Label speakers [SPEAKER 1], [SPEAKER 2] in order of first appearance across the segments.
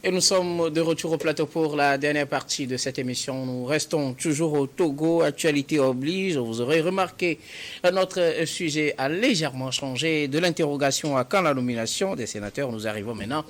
[SPEAKER 1] Et nous sommes de retour au plateau pour la dernière partie de cette émission. Nous restons toujours au Togo, actualité oblige. Vous aurez remarqué, notre sujet a légèrement changé de l'interrogation à quand la nomination des sénateurs. Nous arrivons maintenant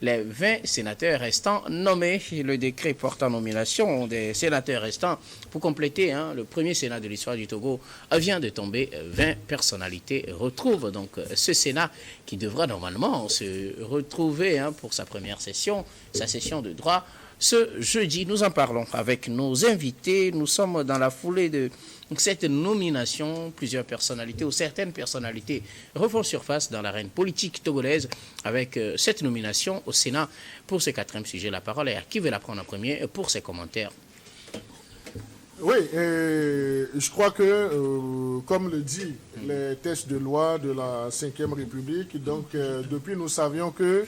[SPEAKER 1] les 20 sénateurs restants nommés. Le décret portant nomination des sénateurs restants pour compléter le premier Sénat de l'histoire du Togo vient de tomber. 20 personnalités retrouvent donc ce Sénat qui devra normalement se retrouver pour sa première session, sa session de droit. Ce jeudi, nous en parlons avec nos invités. Nous sommes dans la foulée de cette nomination. Plusieurs personnalités ou certaines personnalités refont surface dans l'arène politique togolaise avec cette nomination au Sénat. Pour ce quatrième sujet, la parole est à qui veut la prendre en premier pour ses commentaires.
[SPEAKER 2] Oui, je crois que, comme le dit les textes de loi de la Ve République, donc depuis nous savions que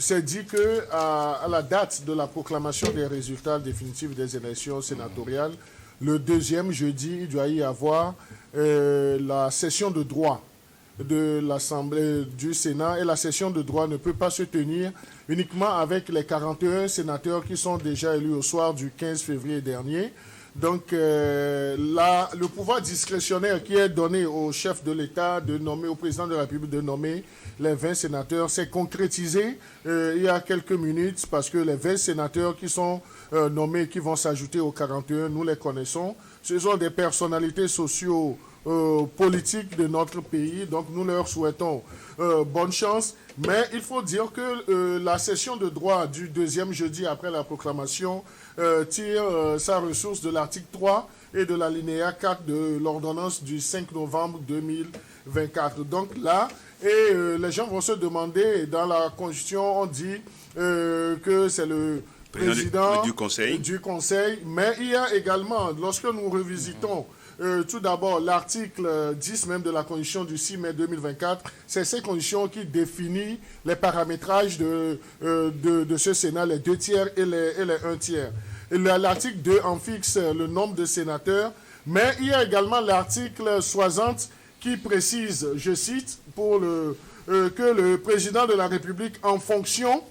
[SPEAKER 2] c'est dit que à la date de la proclamation des résultats définitifs des élections sénatoriales, le deuxième jeudi, il doit y avoir la session de droit de l'Assemblée du Sénat, et la session de droit ne peut pas se tenir uniquement avec les 41 sénateurs qui sont déjà élus au soir du 15 février dernier. Donc là, le pouvoir discrétionnaire qui est donné au chef de l'État de nommer, au président de la République de nommer les 20 sénateurs, s'est concrétisé il y a quelques minutes, parce que les 20 sénateurs qui sont nommés, qui vont s'ajouter aux 41, nous les connaissons. Ce sont des personnalités socio-politiques de notre pays, donc nous leur souhaitons bonne chance. Mais il faut dire que la session de droit du deuxième jeudi après la proclamation tire sa ressource de l'article 3 et de l'alinéa 4 de l'ordonnance du 5 novembre 2024. Donc là, les gens vont se demander, dans la Constitution, on dit que c'est le président du Conseil, mais il y a également, lorsque nous revisitons tout d'abord l'article 10 même de la Constitution du 6 mai 2024, c'est ces conditions qui définissent les paramétrages de ce Sénat, les 2 tiers et les 1 tiers. L'article 2 en fixe le nombre de sénateurs, mais il y a également l'article 60 qui précise, je cite, que le président de la République en fonction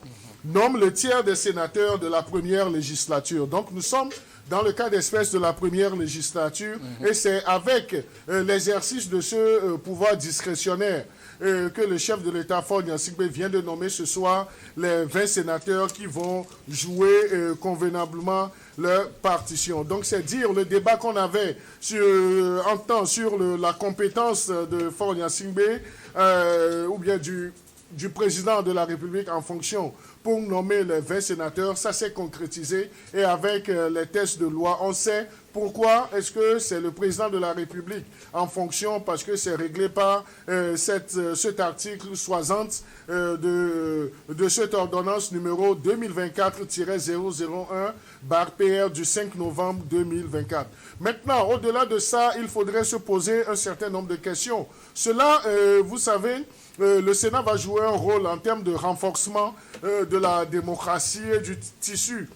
[SPEAKER 2] nomme le tiers des sénateurs de la première législature. Donc nous sommes dans le cas d'espèce de la première législature, et c'est avec l'exercice de ce pouvoir discrétionnaire que le chef de l'État, Faure Gnassingbé, vient de nommer ce soir les 20 sénateurs qui vont jouer convenablement leur partition. Donc c'est dire le débat qu'on avait sur la compétence de Faure Gnassingbé ou bien du président de la République en fonction pour nommer les 20 sénateurs, ça s'est concrétisé, et avec les textes de loi, on sait pourquoi est-ce que c'est le président de la République en fonction, parce que c'est réglé par cet article 60 de cette ordonnance numéro 2024-001/PR du 5 novembre 2024. Maintenant, au-delà de ça, il faudrait se poser un certain nombre de questions. Cela, vous savez, le Sénat va jouer un rôle en termes de renforcement de la démocratie et du tissu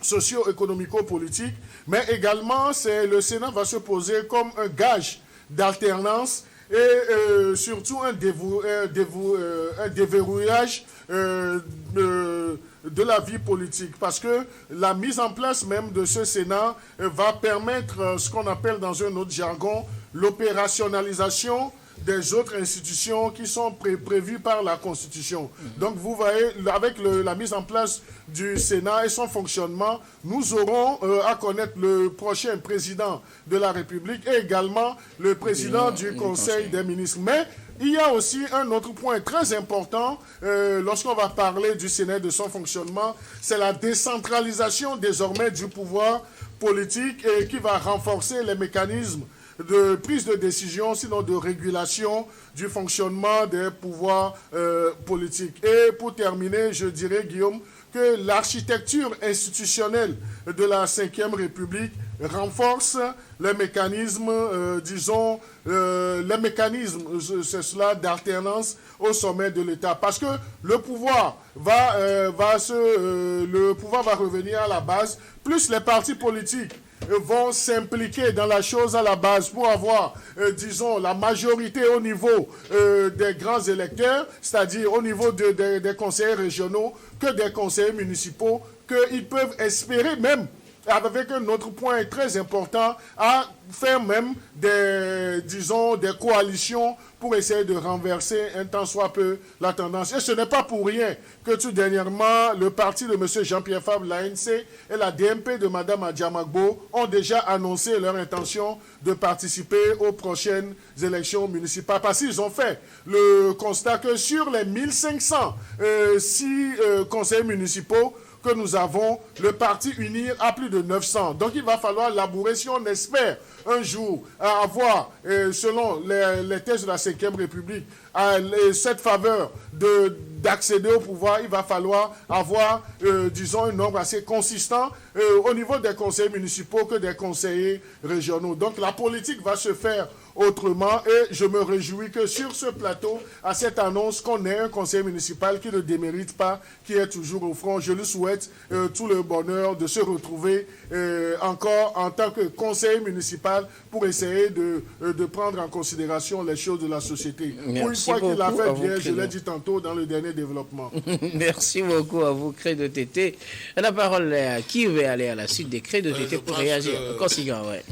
[SPEAKER 2] socio-économico-politique, mais également le Sénat va se poser comme un gage d'alternance et surtout un déverrouillage de la vie politique, parce que la mise en place même de ce Sénat va permettre ce qu'on appelle dans un autre jargon l'opérationnalisation des autres institutions qui sont prévues par la Constitution. Donc vous voyez, avec la mise en place du Sénat et son fonctionnement, nous aurons à connaître le prochain président de la République et également le président du Conseil des ministres. Mais il y a aussi un autre point très important lorsqu'on va parler du Sénat et de son fonctionnement, c'est la décentralisation désormais du pouvoir politique et qui va renforcer les mécanismes de prise de décision, sinon de régulation du fonctionnement des pouvoirs politiques. Et pour terminer, je dirais, Guillaume, que l'architecture institutionnelle de la Ve République renforce les mécanismes, c'est cela, d'alternance au sommet de l'État. Parce que le pouvoir va revenir à la base, plus les partis politiques vont s'impliquer dans la chose à la base pour avoir, disons, la majorité au niveau des grands électeurs, c'est-à-dire au niveau des conseillers régionaux, que des conseillers municipaux, qu'ils peuvent espérer même, avec un autre point très important, à faire même des coalitions pour essayer de renverser un tant soit peu la tendance. Et ce n'est pas pour rien que tout dernièrement, le parti de M. Jean-Pierre Fabre, l'ANC et la DMP de Mme Adjamagbo ont déjà annoncé leur intention de participer aux prochaines élections municipales. Parce qu'ils ont fait le constat que sur les 1506 conseillers municipaux que nous avons, le parti UNIR a plus de 900. Donc il va falloir labourer si on espère un jour avoir, selon les thèses de la 5e République, cette faveur d'accéder au pouvoir. Il va falloir avoir, disons, un nombre assez consistant au niveau des conseillers municipaux que des conseillers régionaux. Donc la politique va se faire autrement et je me réjouis que sur ce plateau, à cette annonce, qu'on ait un conseiller municipal qui ne démérite pas, qui est toujours au front. Je lui souhaite tout le bonheur de se retrouver encore en tant que conseiller municipal pour essayer de prendre en considération les choses de la société. Pour une fois qu'il l'a fait bien, je l'ai dit tantôt dans le dernier développement.
[SPEAKER 1] Merci beaucoup à vous, Credo Tété. La parole est à qui veut aller à la suite des Credo Tété pour réagir. Consigan, ouais.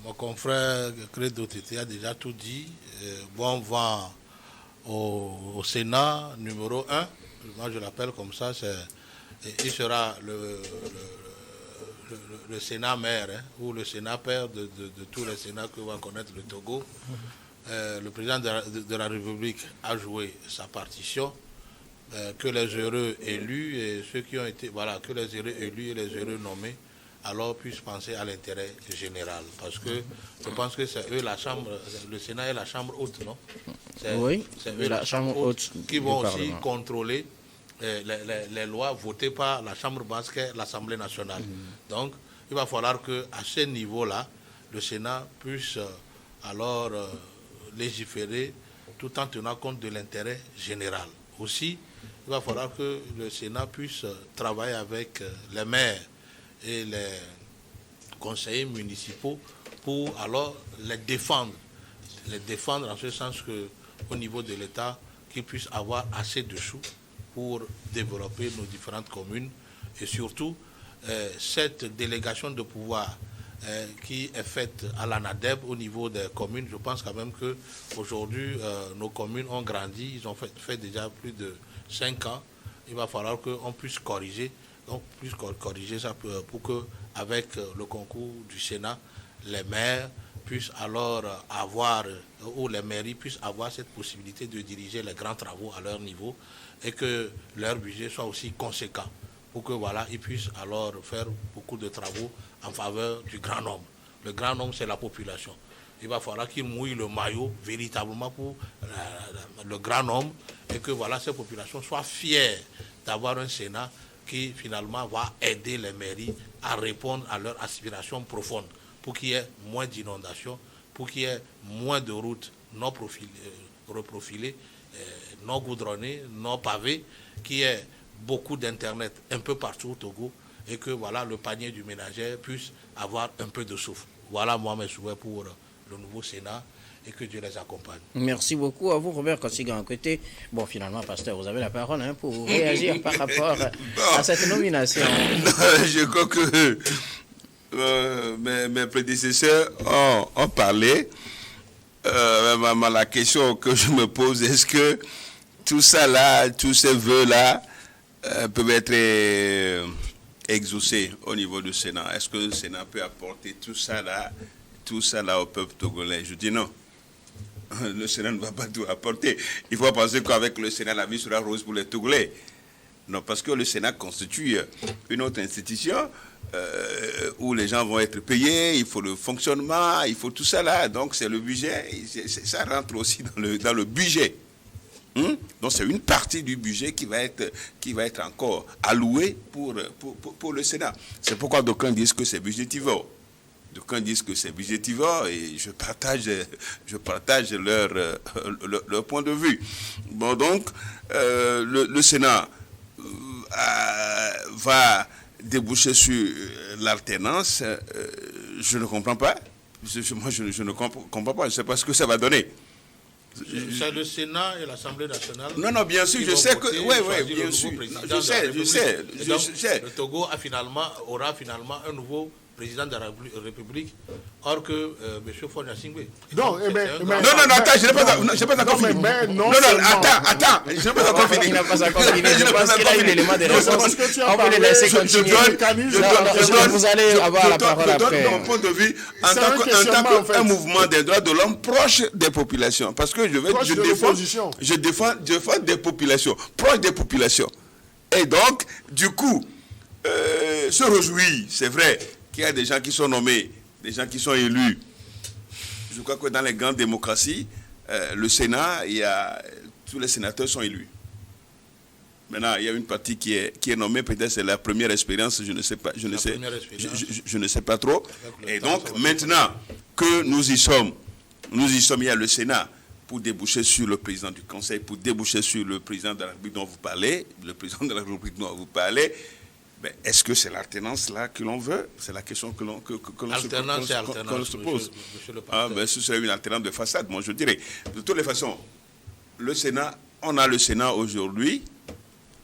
[SPEAKER 3] Mon confrère Credo Tété a déjà tout dit. Bon vent au Sénat numéro 1. Moi, je l'appelle comme ça. Il sera le Sénat maire, hein, ou le Sénat père de tous les Sénats que va connaître le Togo. Le président de la République a joué sa partition. Que les heureux élus et ceux qui ont été, voilà, que les heureux élus et les heureux nommés alors puissent penser à l'intérêt général. Parce que je pense que c'est eux la chambre, le Sénat est la chambre haute, non?
[SPEAKER 1] Oui,
[SPEAKER 3] c'est eux la chambre haute qui vont aussi contrôler les lois votées par la chambre basse, qui est l'Assemblée nationale. Donc, il va falloir qu'à ce niveau-là, le Sénat puisse alors légiférer tout en tenant compte de l'intérêt général. Aussi, il va falloir que le Sénat puisse travailler avec les maires et les conseillers municipaux pour alors les défendre en ce sens qu'au niveau de l'État, qu'ils puissent avoir assez de sous pour développer nos différentes communes et surtout cette délégation de pouvoir qui est faite à l'ANADEB au niveau des communes. Je pense quand même qu'aujourd'hui, nos communes ont grandi, ils ont fait déjà plus de 5 ans. Il va falloir qu'on puisse corriger ça pour que, avec le concours du Sénat, les maires puissent alors avoir, ou les mairies puissent avoir cette possibilité de diriger les grands travaux à leur niveau et que leur budget soit aussi conséquent pour que voilà, ils puissent alors faire beaucoup de travaux en faveur du grand nombre. Le grand nombre, c'est la population. Il va falloir qu'ils mouillent le maillot véritablement pour le grand nombre et que voilà, ces populations soient fières d'avoir un Sénat qui finalement va aider les mairies à répondre à leurs aspirations profondes pour qu'il y ait moins d'inondations, pour qu'il y ait moins de routes non reprofilées, non goudronnées, non pavées, qu'il y ait beaucoup d'Internet un peu partout au Togo et que voilà, le panier du ménager puisse avoir un peu de souffle. Voilà moi mes souhaits pour le nouveau Sénat et que Dieu les accompagne.
[SPEAKER 1] Merci beaucoup à vous, Robert Consigan. Côté, bon, finalement, pasteur, vous avez la parole pour réagir par rapport à cette nomination.
[SPEAKER 4] Je crois que mes prédécesseurs ont parlé. La question que je me pose, est-ce que tout ça là, tous ces vœux-là peuvent être exaucés au niveau du Sénat? Est-ce que le Sénat peut apporter tout ça là au peuple togolais? Je dis non. Le Sénat ne va pas tout apporter. Il faut penser qu'avec le Sénat, la vie sera rose pour les Togolais. Non, parce que le Sénat constitue une autre institution où les gens vont être payés, il faut le fonctionnement, il faut tout ça là. Donc c'est le budget, ça rentre aussi dans le budget. Donc c'est une partie du budget qui va être encore allouée pour le Sénat. C'est pourquoi d'aucuns disent que c'est budgétivore. D'aucuns disent que c'est budgétivore et je partage leur point de vue. Bon, donc, le Sénat va déboucher sur l'alternance, je ne comprends pas. Moi, je ne comprends pas. Je ne sais pas ce que ça va donner.
[SPEAKER 3] C'est le Sénat et l'Assemblée nationale.
[SPEAKER 4] Non, bien sûr, je sais que. Oui, bien sûr. Je sais.
[SPEAKER 3] Le Togo aura finalement un nouveau président de la République, or que M. Fonia Singbe.
[SPEAKER 4] Non, attends, je n'ai pas encore fini. Non, attends, je n'ai pas encore fini.
[SPEAKER 1] Il n'a pas encore fini. Je pense qu'il a eu l'élément de réponse. On peut le laisser continuer. Vous allez avoir la parole après.
[SPEAKER 4] Je donne mon point de vue en tant qu'un mouvement des droits de l'homme proche des populations. Parce que je défends des populations, proches des populations. Et donc, du coup, se réjouir, c'est vrai, qu'il y a des gens qui sont nommés, des gens qui sont élus. Je crois que dans les grandes démocraties, le Sénat, tous les sénateurs sont élus. Maintenant, il y a une partie qui est nommée, peut-être c'est la première expérience, je ne sais pas, je ne sais pas trop. Et donc, maintenant que nous y sommes, il y a le Sénat pour déboucher sur le président du Conseil, pour déboucher sur le président de la République dont vous parlez, mais est-ce que c'est l'alternance là que l'on veut? C'est la question que l'on se pose. Ce serait une alternance de façade, moi je dirais. De toutes les façons, le Sénat, on a le Sénat aujourd'hui.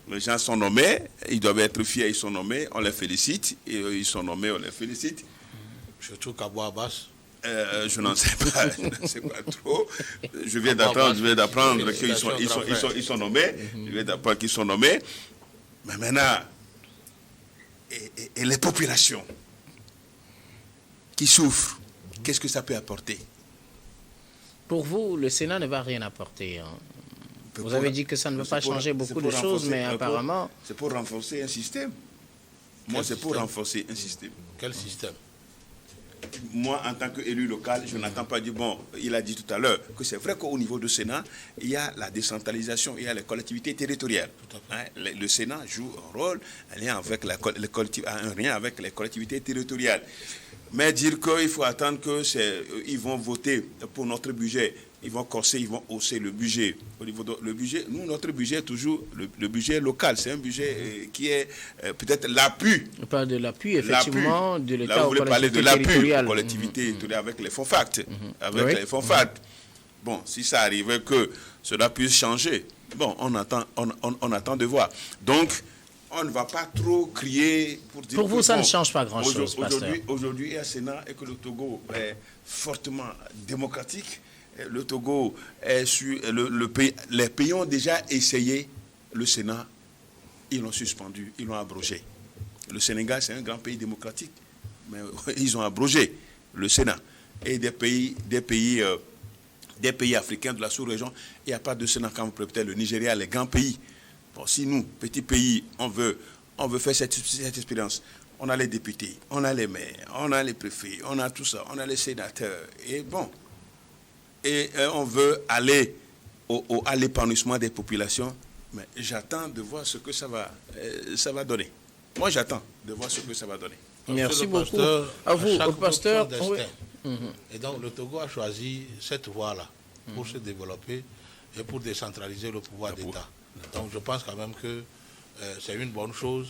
[SPEAKER 4] Les gens sont nommés, ils doivent être fiers, ils sont nommés, on les félicite. Et ils sont nommés, on les félicite.
[SPEAKER 3] Surtout Kabo Abbas.
[SPEAKER 4] Je n'en sais pas trop. Je viens d'apprendre qu'ils sont nommés. Je viens d'apprendre qu'ils sont nommés. Mais maintenant, et les populations qui souffrent, qu'est-ce que ça peut apporter?
[SPEAKER 1] Pour vous, le Sénat ne va rien apporter. Hein. Vous avez dit que ça ne va pas changer beaucoup de choses, mais apparemment...
[SPEAKER 4] C'est pour renforcer un système. Moi, c'est pour renforcer un système.
[SPEAKER 3] Quel système?
[SPEAKER 4] Moi, en tant qu'élu local, je n'attends pas du bon. Il a dit tout à l'heure que c'est vrai qu'au niveau du Sénat, il y a la décentralisation, il y a les collectivités territoriales. Le Sénat joue un rôle, un lien avec les collectivités territoriales. Mais dire qu'il faut attendre qu'ils vont voter pour notre budget, ils vont corser, ils vont hausser le budget. Au niveau de le budget, nous, notre budget est toujours le budget local. C'est un budget qui est peut-être l'appui.
[SPEAKER 1] On parle de l'appui, effectivement, de l'État.
[SPEAKER 4] Là, vous voulez parler de l'appui aux collectivités avec les fonds FACT. Les fonds FACT. Bon, si ça arrivait que cela puisse changer, bon, on attend de voir. Donc, on ne va pas trop crier pour dire...
[SPEAKER 1] Pour vous, ça ne change pas grand-chose, pasteur.
[SPEAKER 4] Aujourd'hui, il y a un Sénat et que le Togo est fortement démocratique. Le Togo est sur le pays. Les pays ont déjà essayé le Sénat. Ils l'ont suspendu, ils l'ont abrogé. Le Sénégal, c'est un grand pays démocratique, mais ils ont abrogé le Sénat. Et des pays africains de la sous-région, il n'y a pas de Sénat comme peut-être le Nigeria, les grands pays. Bon, si nous, petits pays, on veut faire cette expérience, on a les députés, on a les maires, on a les préfets, on a tout ça, on a les sénateurs. Et bon, on veut aller à l'épanouissement des populations, mais j'attends de voir ce que ça va donner. Moi, j'attends de voir ce que ça va donner.
[SPEAKER 1] Merci beaucoup. À vous, au pasteur.
[SPEAKER 3] Et donc, le Togo a choisi cette voie-là pour se développer et pour décentraliser le pouvoir d'État. Donc, je pense quand même que c'est une bonne chose.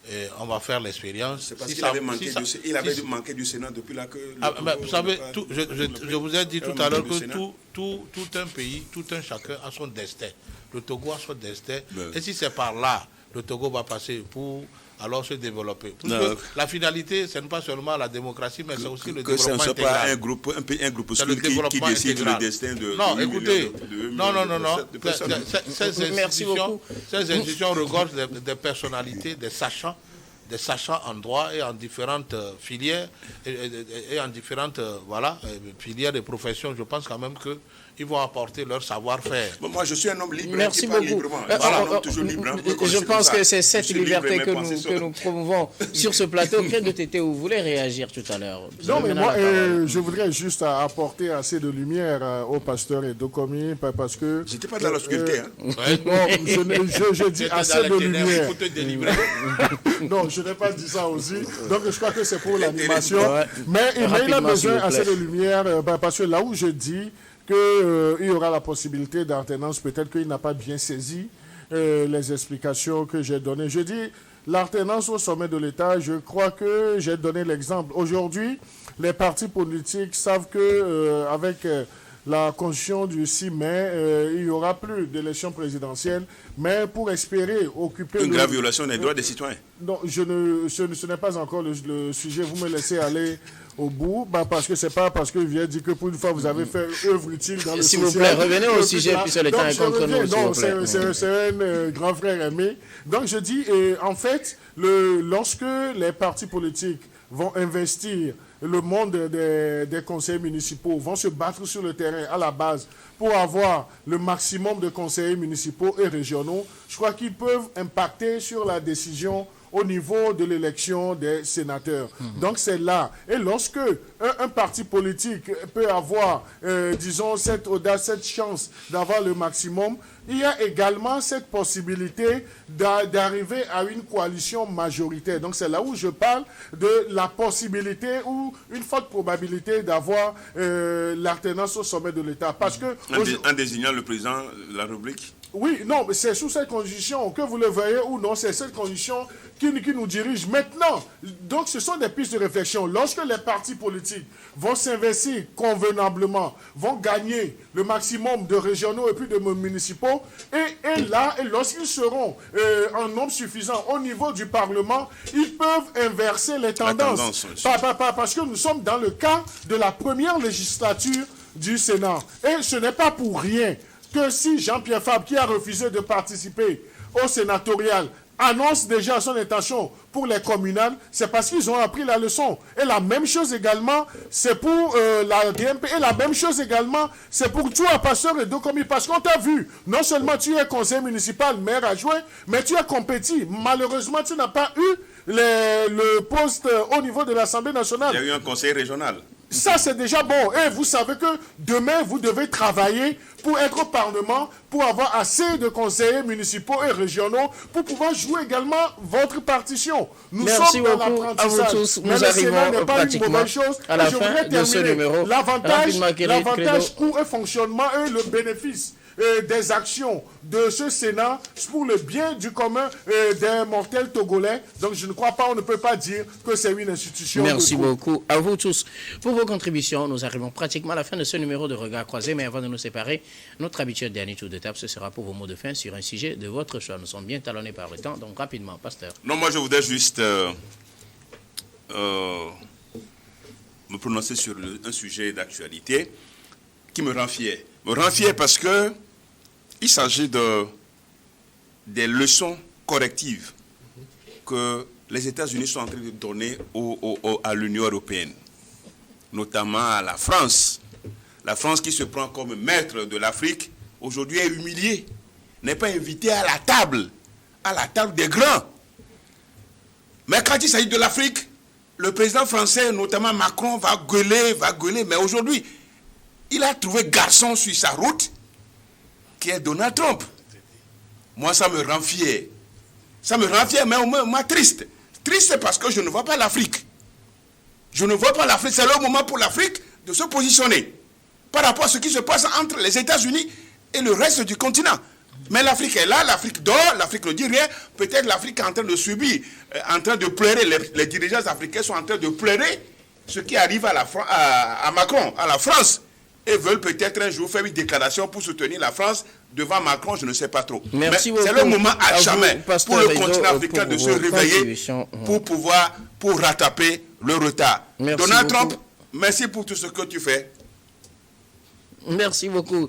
[SPEAKER 3] Et on va faire l'expérience.
[SPEAKER 4] C'est parce qu'il avait manqué du Sénat depuis là que...
[SPEAKER 3] vous savez, je vous ai dit tout à l'heure que tout un pays, tout un chacun a son destin. Le Togo a son destin. Et si c'est par là, le Togo va passer pour alors se développer. La finalité, ce n'est pas seulement la démocratie, mais c'est aussi le développement intégral. Que ce ne soit pas un groupe qui décide le destin de...
[SPEAKER 1] Non, écoutez,
[SPEAKER 3] non. Ces institutions regorgent des personnalités, des sachants en droit et en différentes filières et en différentes filières de profession. Je pense quand même qu'ils vont apporter leur savoir-faire.
[SPEAKER 4] Moi, je suis un homme libre.
[SPEAKER 1] Merci beaucoup. Je pense que c'est cette liberté que nous promouvons sur ce plateau. Quel de Tété, vous voulez réagir tout à l'heure?
[SPEAKER 2] Non, mais moi, je voudrais juste apporter assez de lumière au pasteur Edokomi parce que...
[SPEAKER 4] J'étais pas dans l'obscurité.
[SPEAKER 2] Je dis assez de lumière. Non, je n'ai pas dit ça aussi. Donc, je crois que c'est pour l'animation. Mais il a besoin assez de lumière parce que là où je dis qu'il y aura la possibilité d'alternance, peut-être qu'il n'a pas bien saisi les explications que j'ai données. Je dis, l'alternance au sommet de l'État, je crois que j'ai donné l'exemple. Aujourd'hui, les partis politiques savent que avec la constitution du 6 mai, il n'y aura plus d'élection présidentielle, mais pour espérer occuper...
[SPEAKER 4] Une grave violation des droits des citoyens.
[SPEAKER 2] Non, ce n'est pas encore le sujet, vous me laissez aller au bout, parce que c'est pas parce que je viens dire que pour une fois vous avez fait œuvre utile dans le
[SPEAKER 1] social. S'il vous plaît, revenez au sujet, puisque le temps est contre nous.
[SPEAKER 2] Non, c'est un grand frère aimé. Donc je dis, en fait, lorsque les partis politiques vont investir le monde des conseillers municipaux, vont se battre sur le terrain à la base pour avoir le maximum de conseillers municipaux et régionaux, je crois qu'ils peuvent impacter sur la décision au niveau de l'élection des sénateurs. Donc c'est là. Et lorsque un parti politique peut avoir, disons, cette audace, cette chance d'avoir le maximum, il y a également cette possibilité d'arriver à une coalition majoritaire. Donc c'est là où je parle de la possibilité ou une forte probabilité d'avoir l'alternance au sommet de l'État. Parce que...
[SPEAKER 4] En désignant le président de la République?
[SPEAKER 2] Oui, non, mais c'est sous cette condition, que vous le voyez ou non, c'est cette condition qui nous dirige maintenant. Donc, ce sont des pistes de réflexion. Lorsque les partis politiques vont s'investir convenablement, vont gagner le maximum de régionaux et puis de municipaux, et lorsqu'ils seront en nombre suffisant au niveau du Parlement, ils peuvent inverser les tendances. Parce que nous sommes dans le cas de la première législature du Sénat. Et ce n'est pas pour rien que si Jean-Pierre Fabre, qui a refusé de participer au sénatorial, annonce déjà son intention pour les communales, c'est parce qu'ils ont appris la leçon. Et la même chose également, c'est pour la DMP, et la même chose également, c'est pour toi, Pasteur et Dokomi, parce qu'on t'a vu, non seulement tu es conseiller municipal, maire adjoint, mais tu as compétit. Malheureusement, tu n'as pas eu le poste au niveau de l'Assemblée nationale.
[SPEAKER 4] Il y a eu un conseil régional.
[SPEAKER 2] Ça, c'est déjà bon. Et vous savez que demain, vous devez travailler pour être au Parlement, pour avoir assez de conseillers municipaux et régionaux, pour pouvoir jouer également votre partition.
[SPEAKER 1] Merci beaucoup à vous tous. Nous arrivons pratiquement à la fin de ce numéro.
[SPEAKER 2] L'avantage, coût et fonctionnement et le bénéfice des actions de ce Sénat pour le bien du commun des mortels togolais. Donc je ne crois pas, on ne peut pas dire que c'est une institution.
[SPEAKER 1] Merci beaucoup à vous tous pour vos contributions. Nous arrivons pratiquement à la fin de ce numéro de Regard Croisé, mais avant de nous séparer, notre habituel dernier tour de table, ce sera pour vos mots de fin sur un sujet de votre choix. Nous sommes bien talonnés par le temps, donc rapidement, Pasteur.
[SPEAKER 4] Non, moi je voudrais juste me prononcer sur un sujet d'actualité qui me rend fier. Me rend fier parce que il s'agit des leçons correctives que les États-Unis sont en train de donner à l'Union européenne, notamment à la France. La France qui se prend comme maître de l'Afrique, aujourd'hui est humiliée, n'est pas invitée à la table des grands. Mais quand il s'agit de l'Afrique, le président français, notamment Macron, va gueuler, mais aujourd'hui, il a trouvé garçon sur sa route, qui est Donald Trump. Moi, ça me rend fier. Ça me rend fier, mais au moins triste. Triste parce que je ne vois pas l'Afrique. Je ne vois pas l'Afrique. C'est le moment pour l'Afrique de se positionner par rapport à ce qui se passe entre les États-Unis et le reste du continent. Mais l'Afrique est là, l'Afrique dort, l'Afrique ne dit rien. Peut-être l'Afrique est en train de subir, en train de pleurer. Les dirigeants africains sont en train de pleurer ce qui arrive à Macron, à la France. Et veulent peut-être un jour faire une déclaration pour soutenir la France devant Macron, je ne sais pas trop.
[SPEAKER 1] Merci beaucoup.
[SPEAKER 4] C'est le moment à jamais pour le continent africain de se réveiller pour rattraper le retard.
[SPEAKER 1] Merci
[SPEAKER 4] Donald
[SPEAKER 1] beaucoup.
[SPEAKER 4] Trump, merci pour tout ce que tu fais.
[SPEAKER 1] Merci beaucoup,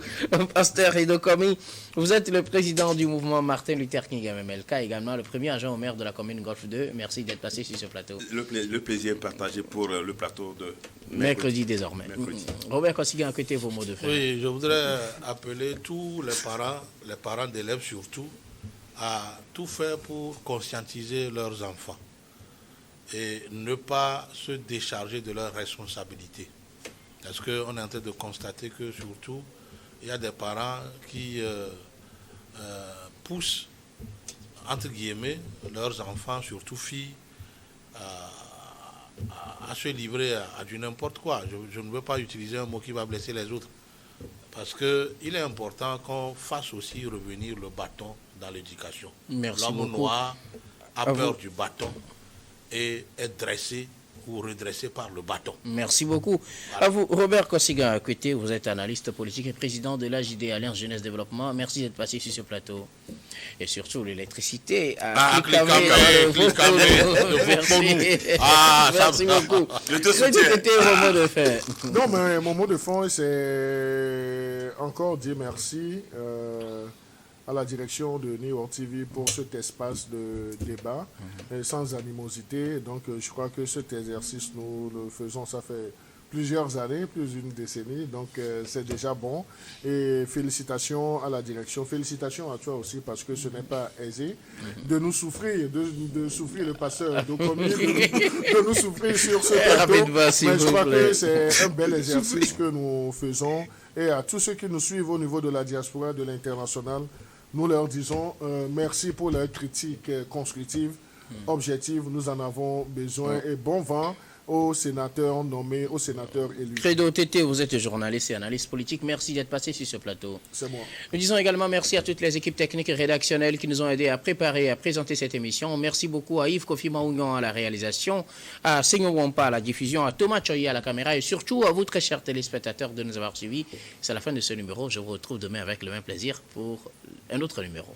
[SPEAKER 1] Pasteur Edokomi. Vous êtes le président du mouvement Martin Luther King MMLK, également le premier agent au maire de la commune Golfe 2. Merci d'être passé sur ce plateau.
[SPEAKER 4] Le plaisir est partagé pour le plateau de
[SPEAKER 1] mercredi désormais. Robert Kossigan, écoutez vos mots de fin.
[SPEAKER 3] Oui, je voudrais appeler tous les parents d'élèves surtout, à tout faire pour conscientiser leurs enfants et ne pas se décharger de leurs responsabilités. Parce qu'on est en train de constater que surtout, il y a des parents qui poussent, entre guillemets, leurs enfants, surtout filles, à se livrer à du n'importe quoi. Je ne veux pas utiliser un mot qui va blesser les autres. Parce qu'il est important qu'on fasse aussi revenir le bâton dans l'éducation.
[SPEAKER 1] Merci
[SPEAKER 3] L'homme
[SPEAKER 1] beaucoup.
[SPEAKER 3] noir a peur du bâton et est dressé ou redressé par le bâton.
[SPEAKER 1] Merci beaucoup. Voilà. À vous, Robert Kossiga-Akwete, vous êtes analyste politique et président de l'AJD, Alliance Jeunesse Développement. Merci d'être passé sur ce plateau. Et surtout, l'électricité à
[SPEAKER 3] Cliquamé.
[SPEAKER 1] Merci beaucoup. C'était mon mot de fin.
[SPEAKER 2] Non, mais mon mot de fin, c'est encore dire merci à la direction de New York TV pour cet espace de débat sans animosité. Donc, je crois que cet exercice, nous le faisons, ça fait plusieurs années, plus d'une décennie. Donc, c'est déjà bon. Et félicitations à la direction. Félicitations à toi aussi, parce que ce n'est pas aisé de nous souffrir, de souffrir le passeur de commune, de nous souffrir sur ce plateau. Mais je crois que c'est un bel exercice que nous faisons. Et à tous ceux qui nous suivent au niveau de la diaspora, de l'international, nous leur disons merci pour leur critique constructive, objective. Nous en avons besoin et bon vent aux sénateurs nommés, aux sénateurs élus.
[SPEAKER 1] Credo Tété, vous êtes journaliste et analyste politique. Merci d'être passé sur ce plateau.
[SPEAKER 2] C'est moi.
[SPEAKER 1] Nous disons également merci à toutes les équipes techniques et rédactionnelles qui nous ont aidés à préparer et à présenter cette émission. Merci beaucoup à Yves Kofi Maougnan à la réalisation, à Senyo Wampa à la diffusion, à Thomas Choyi à la caméra et surtout à vous, très chers téléspectateurs, de nous avoir suivis. C'est la fin de ce numéro. Je vous retrouve demain avec le même plaisir pour un autre numéro.